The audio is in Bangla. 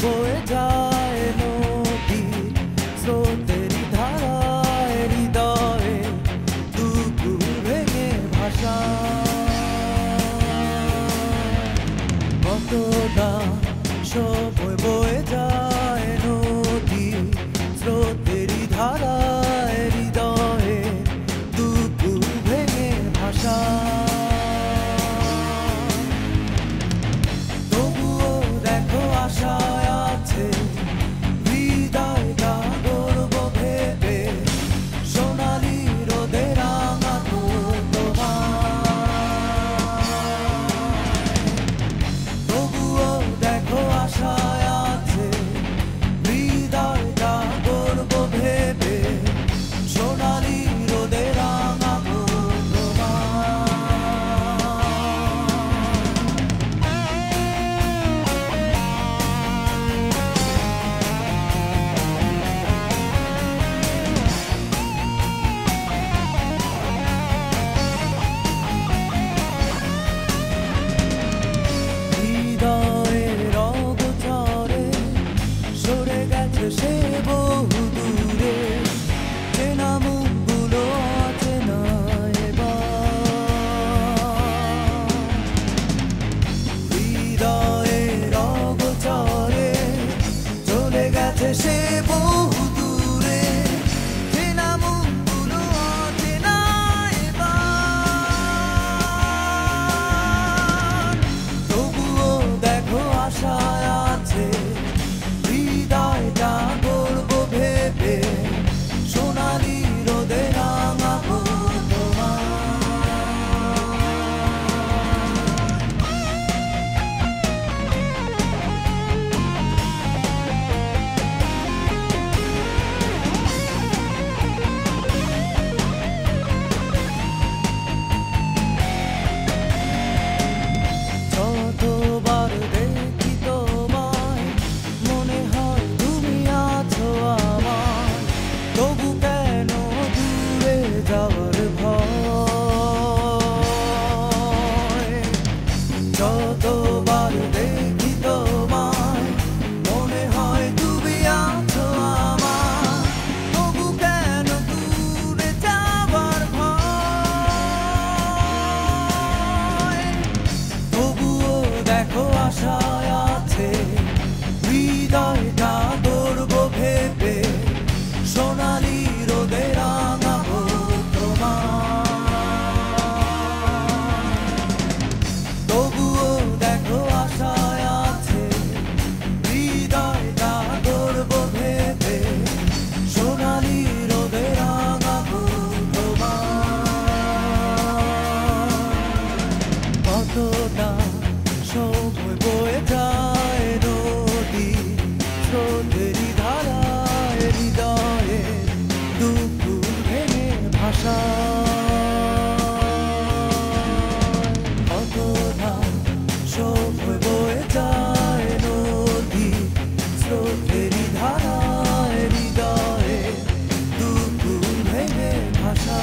বয়ে যায় নদী স্রোতেরই ধারায় হৃদয়ে দুকুল ভেঙে ভাষা কতটা সময় বয়ে যায় নদী স্রোতেরই ধারায় হৃদয়ে দুকুল ভেঙে ভাষা আশায় আছে হৃদয়টা গর্ব ভেবে সোনালি রোদে রাঙা তবুও দেখো আশায় আছে হৃদয়টা গর্ব ভেবে সোনালি রোদে রাঙা সে বহু দূরে চেনা মুখগুলো অচেনা হৃদয়ের অগোচরে চলে গেছে সে বহু দূরে চেনা মুখগুলো অচেনা তবুও দেখো আশায় আছে হৃদয়টা গর্ব ভেবে সোনালি রোদে রাঙা যতবার দেখি তোমায় মনে হয় তুমি আছো আমার তবু কেন দূরে যাওয়ার ভয় যতবার দেখি তোমায় মনে হয় তুমি আছো আমার তবু কেন দূরে যাওয়ার ভয় তবুও দেখো আশায় আছে হৃদয়টা গর্ব ভেবে সোনালি রোদে রাঙাবো তবুও দেখো আশায় আছে হৃদয়টা গর্ব ভেবে সোনালি রোদে রাঙাবো কতটা সময় বয়ে যায় নদী স্রোতেরই ধারায় হৃদয়ে দুকুল ভেঙে ভাষা কতটা সময় বয়ে যায় নদী স্রোতেরই ধারায় হৃদয়ে দুকুল ভেঙে ভাষা